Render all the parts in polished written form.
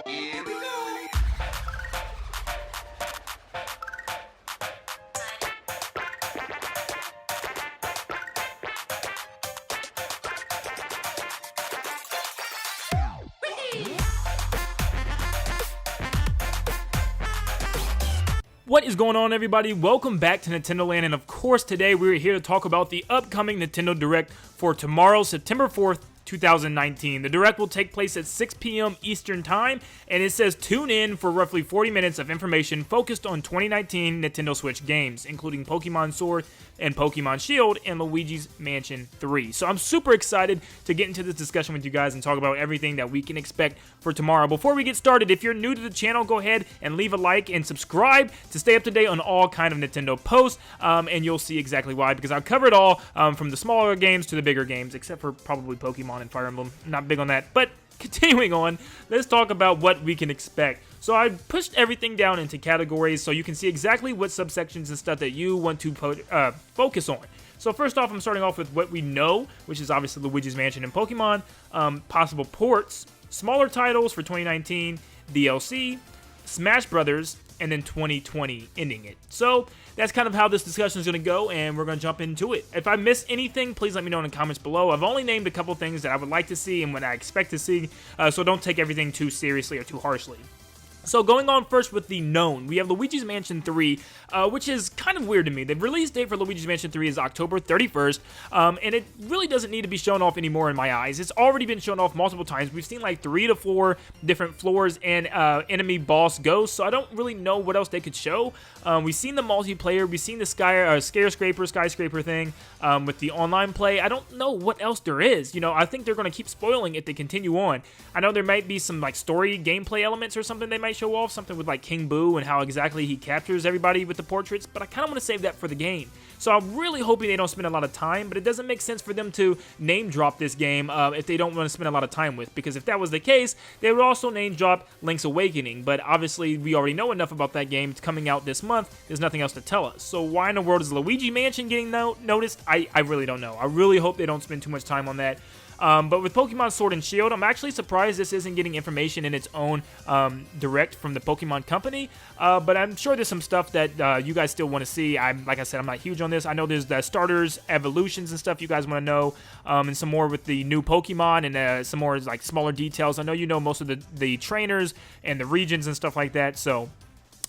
Here we go. What is going on, everybody? Welcome back to Nintendo Land, and of course today we're here to talk about the upcoming Nintendo Direct for tomorrow, September 4th, 2019. The Direct will take place at 6 p.m. Eastern Time, and it says tune in for roughly 40 minutes of information focused on 2019 Nintendo Switch games, including Pokemon Sword and Pokemon Shield and Luigi's Mansion 3. So I'm super excited to get into this discussion with you guys and talk about everything that we can expect for tomorrow. Before we get started, if you're new to the channel, go ahead and leave a like and subscribe to stay up to date on all kind of Nintendo posts, and you'll see exactly why, because I'll cover it all, from the smaller games to the bigger games, except for probably Pokemon and Fire Emblem. I'm not big on that, but continuing on, let's talk about what we can expect. So I pushed everything down into categories so you can see exactly what subsections and stuff that you want to focus on. So first off, I'm starting off with what we know, which is obviously Luigi's Mansion and Pokemon, possible ports, smaller titles for 2019, DLC, Smash Brothers, and then 2020 ending it. So that's kind of how this discussion is going to go, and we're going to jump into it. If I miss anything, please let me know in the comments below. I've only named a couple things that I would like to see and what I expect to see, so don't take everything too seriously or too harshly. So going on first with the known, we have Luigi's Mansion 3, which is kind of weird to me. The release date for Luigi's Mansion 3 is October 31st, and it really doesn't need to be shown off anymore in my eyes. It's already been shown off multiple times. We've seen like 3 to 4 different floors and enemy boss ghosts, so I don't really know what else they could show. We've seen the multiplayer, we've seen the skyscraper thing with the online play. I don't know what else there is. You know, I think they're going to keep spoiling if they continue on. I know there might be some like story gameplay elements or something they might show off, something with like King Boo and how exactly he captures everybody with the portraits, but I kind of want to save that for the game. So I'm really hoping they don't spend a lot of time, but it doesn't make sense for them to name drop this game if they don't want to spend a lot of time with, because if that was the case, they would also name drop Link's Awakening, but obviously we already know enough about that game. It's coming out this month. There's nothing else to tell us. So why in the world is Luigi Mansion getting noticed? I really don't know. I really hope they don't spend too much time on that. But with Pokemon Sword and Shield, I'm actually surprised this isn't getting information in its own direct from the Pokemon Company. But I'm sure there's some stuff that you guys still want to see. Like I said, I'm not huge on this. I know there's the starters, evolutions, and stuff you guys want to know, and some more with the new Pokemon, and some more like smaller details. I know you know most of the trainers and the regions and stuff like that. So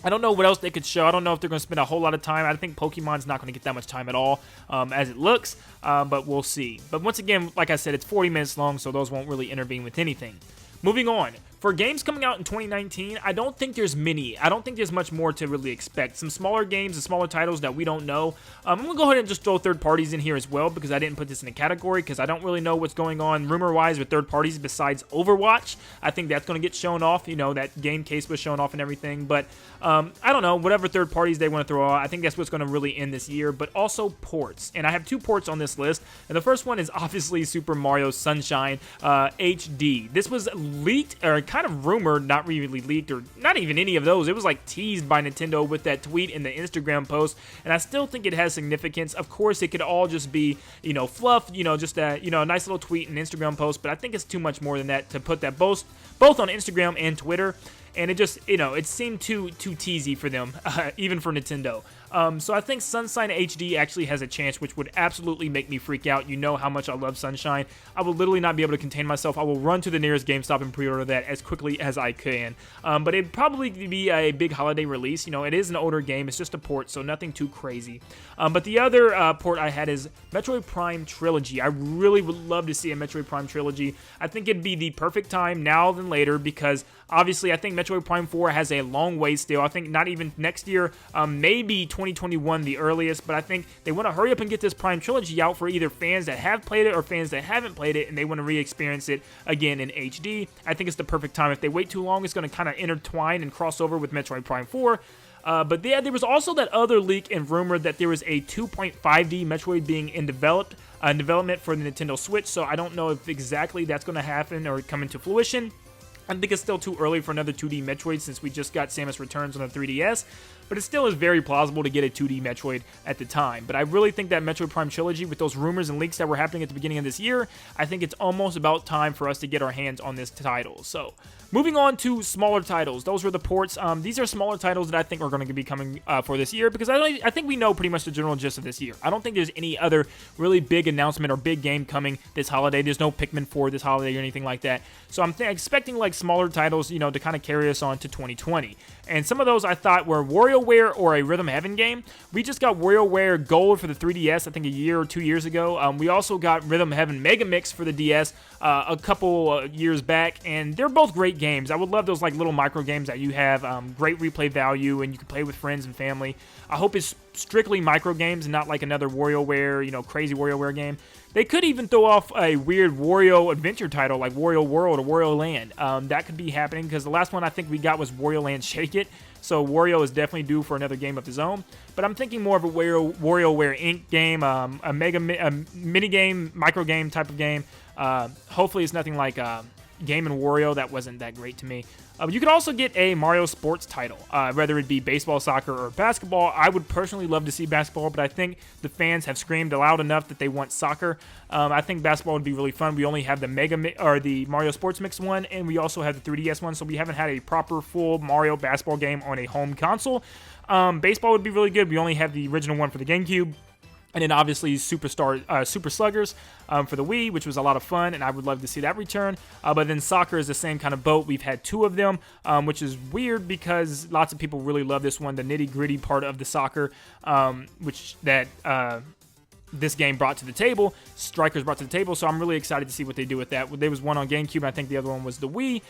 I don't know what else they could show. I don't know if they're going to spend a whole lot of time. I think Pokemon's not going to get that much time at all, as it looks, but we'll see. But once again, like I said, it's 40 minutes long, so those won't really intervene with anything. Moving on. For games coming out in 2019, I don't think there's many. I don't think there's much more to really expect. Some smaller games and smaller titles that we don't know. I'm going to go ahead and just throw third parties in here as well, because I didn't put this in a category, because I don't really know what's going on rumor-wise with third parties besides Overwatch. I think that's going to get shown off. You know, that game case was shown off and everything. But I don't know. Whatever third parties they want to throw out, I think that's what's going to really end this year. But also ports. And I have 2 ports on this list. And the first one is obviously Super Mario Sunshine HD. This was leaked, or kind of rumored, not really leaked, or not even any of those. It was like teased by Nintendo with that tweet and the Instagram post, and I still think it has significance. Of course, it could all just be, you know, fluff, you know, just a, you know, a nice little tweet and Instagram post, but I think it's too much more than that to put that both on Instagram and Twitter. And it just, you know, it seemed too teasy for them, even for Nintendo. So I think Sunshine HD actually has a chance, which would absolutely make me freak out. You know how much I love Sunshine. I will literally not be able to contain myself. I will run to the nearest GameStop and pre-order that as quickly as I can. But it'd probably be a big holiday release. You know, it is an older game. It's just a port, so nothing too crazy. But the other port I had is Metroid Prime Trilogy. I really would love to see a Metroid Prime Trilogy. I think it'd be the perfect time now than later, because obviously I think Metroid Prime 4 has a long way still. I think not even next year, maybe 2021 the earliest, but I think they want to hurry up and get this Prime Trilogy out for either fans that have played it or fans that haven't played it and they want to re-experience it again in HD. I think it's the perfect time. If they wait too long, it's going to kind of intertwine and cross over with Metroid Prime 4. But yeah, there was also that other leak and rumor that there was a 2.5D Metroid being in development for the Nintendo Switch, so I don't know if exactly that's going to happen or come into fruition. I think it's still too early for another 2D Metroid since we just got Samus Returns on the 3DS, but it still is very plausible to get a 2D Metroid at the time. But I really think that Metroid Prime Trilogy, with those rumors and leaks that were happening at the beginning of this year, I think it's almost about time for us to get our hands on this title. So, moving on to smaller titles. Those were the ports. These are smaller titles that I think are going to be coming for this year because I think we know pretty much the general gist of this year. I don't think there's any other really big announcement or big game coming this holiday. There's no Pikmin 4 this holiday or anything like that. So I'm expecting like smaller titles, you know, to kind of carry us on to 2020. And some of those I thought were WarioWare or a Rhythm Heaven game. We just got WarioWare Gold for the 3DS, I think a year or 2 years ago. We also got Rhythm Heaven Mega Mix for the DS a couple years back, and they're both great games. I would love those like little micro games that you have great replay value, and you can play with friends and family. I hope it's strictly micro games and not like another WarioWare, you know, crazy WarioWare game. They could even throw off a weird Wario adventure title like Wario World or Wario Land. That could be happening because the last one I think we got was Wario Land Shake It. So Wario is definitely due for another game of his own. But I'm thinking more of a WarioWare Inc. game, a mini game, micro game type of game. Hopefully it's nothing like Game & Wario. That wasn't that great to me. You could also get a Mario sports title, whether it be baseball, soccer, or basketball. I would personally love to see basketball, but I think the fans have screamed loud enough that they want soccer. I think basketball would be really fun. We only have the Mario Sports Mix one, and we also have the 3DS one, so we haven't had a proper full Mario basketball game on a home console. Baseball would be really good. We only have the original one for the GameCube. And then obviously Super Sluggers for the Wii, which was a lot of fun, and I would love to see that return. But then soccer is the same kind of boat. We've had two of them, which is weird because lots of people really love this one, the nitty-gritty part of the soccer, which this game brought to the table, Strikers brought to the table, so I'm really excited to see what they do with that. There was one on GameCube, and I think the other one was the Wii,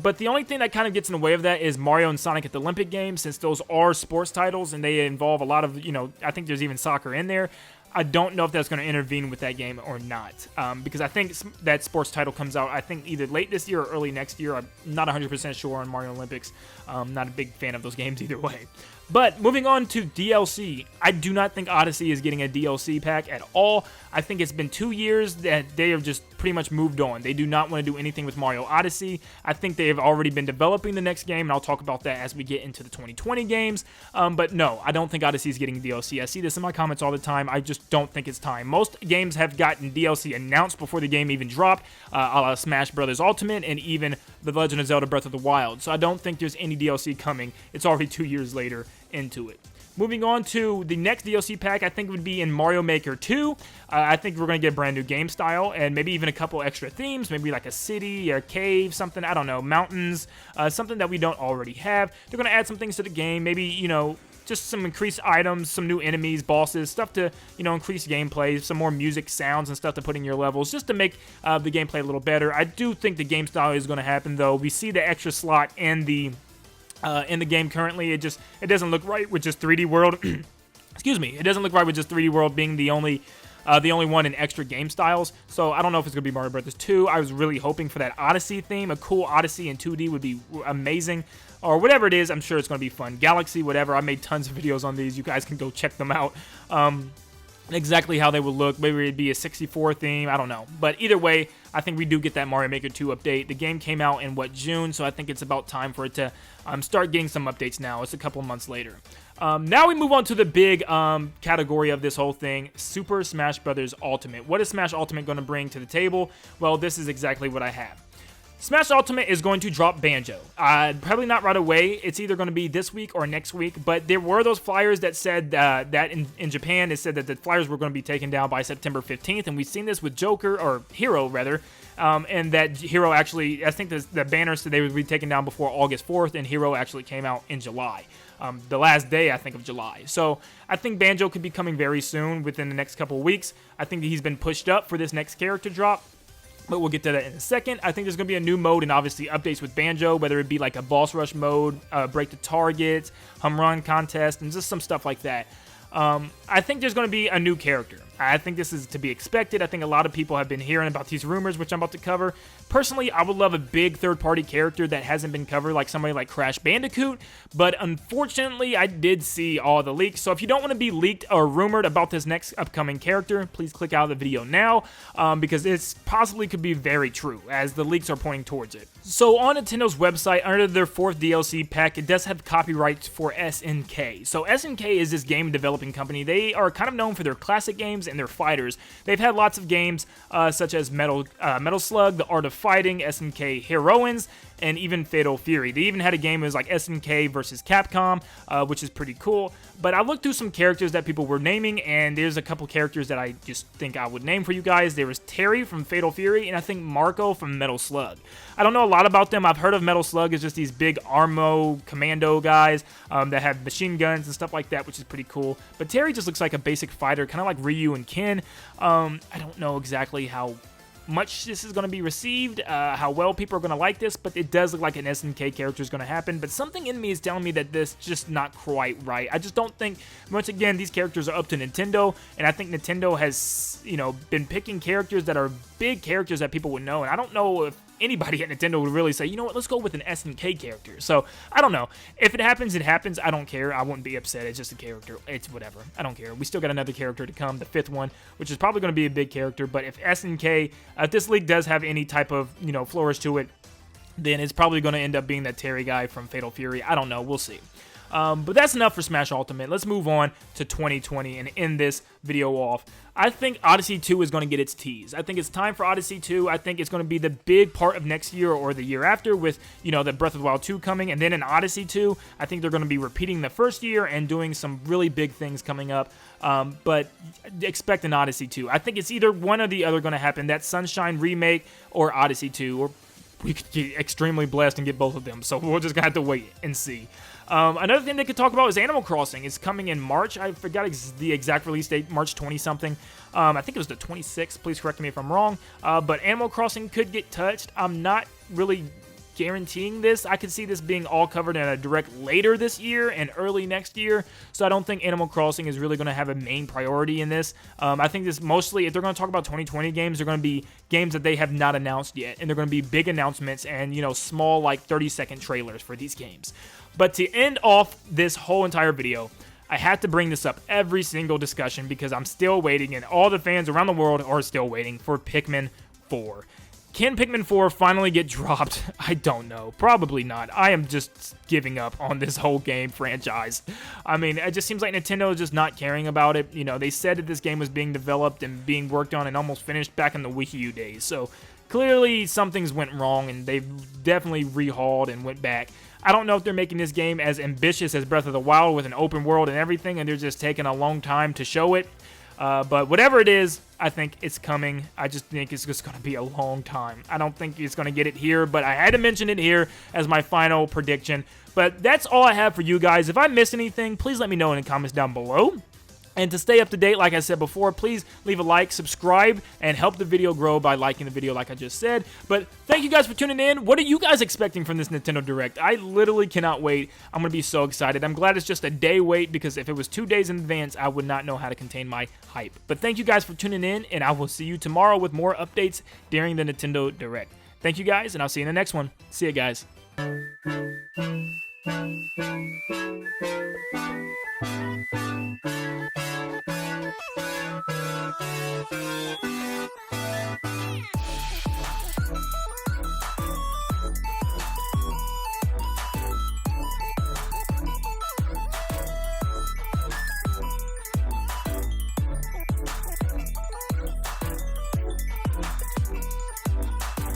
but the only thing that kind of gets in the way of that is Mario and Sonic at the Olympic Games, since those are sports titles, and they involve a lot of, you know, I think there's even soccer in there. I don't know if that's going to intervene with that game or not, because I think that sports title comes out, I think, either late this year or early next year. I'm not 100% sure on Mario Olympics. Not a big fan of those games either way. But moving on to DLC, I do not think Odyssey is getting a DLC pack at all. I think it's been 2 years that they have just pretty much moved on. They do not want to do anything with Mario Odyssey. I think they have already been developing the next game, and I'll talk about that as we get into the 2020 games. But no, I don't think Odyssey is getting DLC. I see this in my comments all the time. I just don't think it's time. Most games have gotten DLC announced before the game even dropped, a la Smash Bros. Ultimate and even The Legend of Zelda Breath of the Wild. So I don't think there's any DLC coming. It's already 2 years later into it. Moving on to the next DLC pack, I think would be in Mario Maker 2. I think we're going to get a brand new game style and maybe even a couple extra themes, maybe like a city, a cave, something, I don't know, mountains, something that we don't already have. They're going to add some things to the game, maybe, you know, just some increased items, some new enemies, bosses, stuff to, you know, increase gameplay, some more music, sounds, and stuff to put in your levels, just to make the gameplay a little better. I do think the game style is going to happen, though. We see the extra slot in the game currently. It doesn't look right with just 3D World. Excuse me. It doesn't look right with just 3D World being the only one in extra game styles. So I don't know if it's going to be Mario Bros. 2. I was really hoping for that Odyssey theme. A cool Odyssey in 2D would be amazing. Or whatever it is, I'm sure it's going to be fun. Galaxy, whatever. I made tons of videos on these. You guys can go check them out. Exactly how they would look. Maybe it'd be a 64 theme. I don't know. But either way, I think we do get that Mario Maker 2 update. The game came out in, June? So I think it's about time for it to start getting some updates now. It's a couple months later. Now we move on to the big category of this whole thing, Super Smash Bros. Ultimate. What is Smash Ultimate going to bring to the table? Well, this is exactly what I have. Smash Ultimate is going to drop Banjo. Probably not right away. It's either going to be this week or next week, but there were those flyers that said that in Japan, it said that the flyers were going to be taken down by September 15th, and we've seen this with Joker, or Hero, rather, and that Hero actually, I think the banner said they would be taken down before August 4th, and Hero actually came out in July. The last day, I think, of July. So I think Banjo could be coming very soon, within the next couple of weeks. I think that he's been pushed up for this next character drop. But we'll get to that in a second. I think there's going to be a new mode and obviously updates with Banjo, whether it be like a boss rush mode, break the targets, home run contest, and just some stuff like that. I think there's going to be a new character. I think this is to be expected. I think a lot of people have been hearing about these rumors, which I'm about to cover. Personally, I would love a big third-party character that hasn't been covered, like somebody like Crash Bandicoot, but unfortunately, I did see all the leaks. So if you don't want to be leaked or rumored about this next upcoming character, please click out of the video now, because this possibly could be very true, as the leaks are pointing towards it. So on Nintendo's website, under their 4th DLC pack, it does have copyrights for SNK. So SNK is this game developing company. They are kind of known for their classic games and their fighters. They've had lots of games such as Metal Slug, The Art of Fighting, SNK Heroines, and even Fatal Fury. They even had a game that was like SNK versus Capcom, which is pretty cool. But I looked through some characters that people were naming, and there's a couple characters that I just think I would name for you guys. There was Terry from Fatal Fury, and I think Marco from Metal Slug. I don't know a lot about them. I've heard of Metal Slug as just these big Armo commando guys that have machine guns and stuff like that, which is pretty cool. But Terry just looks like a basic fighter, kind of like Ryu and Ken. I don't know exactly how much this is going to be received, how well people are going to like this, but it does look like an SNK character is going to happen. But something in me is telling me that this is just not quite right. I just don't think, once again, these characters are up to Nintendo, and I think Nintendo has, been picking characters that are big characters that people would know, and I don't know if anybody at Nintendo would really say, you know what, let's go with an SNK character. So, I don't know. If it happens, it happens. I don't care. I wouldn't be upset. It's just a character. It's whatever. I don't care. We still got another character to come, the 5th one, which is probably going to be a big character. But if SNK, if this league does have any type of, flourish to it, then it's probably going to end up being that Terry guy from Fatal Fury. I don't know. We'll see. But that's enough for Smash Ultimate. Let's move on to 2020 and end this video off. I think Odyssey 2 is going to get its tease. I think it's time for Odyssey 2. I think it's going to be the big part of next year or the year after with, the Breath of the Wild 2 coming. And then in Odyssey 2, I think they're going to be repeating the first year and doing some really big things coming up. But expect an Odyssey 2. I think it's either one or the other going to happen. That Sunshine remake or Odyssey 2. Or we could get extremely blessed and get both of them. So we're just going to have to wait and see. Another thing they could talk about is Animal Crossing. It's coming in March. I forgot the exact release date, March 20-something. I think it was the 26th. Please correct me if I'm wrong. But Animal Crossing could get touched. I'm not really guaranteeing this. I could see this being all covered in a direct later this year and early next year. So I don't think Animal Crossing is really going to have a main priority in this. I think this mostly, if they're going to talk about 2020 games, they're going to be games that they have not announced yet. And they're going to be big announcements and, small, like 30-second trailers for these games. But to end off this whole entire video, I had to bring this up every single discussion because I'm still waiting, and all the fans around the world are still waiting for Pikmin 4. Can Pikmin 4 finally get dropped? I don't know. Probably not. I am just giving up on this whole game franchise. I mean, it just seems like Nintendo is just not caring about it. They said that this game was being developed and being worked on and almost finished back in the Wii U days. So clearly something's went wrong, and they've definitely rehauled and went back. I don't know if they're making this game as ambitious as Breath of the Wild with an open world and everything, and they're just taking a long time to show it. But whatever it is, I think it's coming. I just think it's just going to be a long time. I don't think it's going to get it here, but I had to mention it here as my final prediction. But that's all I have for you guys. If I missed anything, please let me know in the comments down below. And to stay up to date, like I said before, please leave a like, subscribe, and help the video grow by liking the video like I just said. But thank you guys for tuning in. What are you guys expecting from this Nintendo Direct? I literally cannot wait. I'm going to be so excited. I'm glad it's just a day wait because if it was 2 days in advance, I would not know how to contain my hype. But thank you guys for tuning in, and I will see you tomorrow with more updates during the Nintendo Direct. Thank you guys, and I'll see you in the next one. See you guys.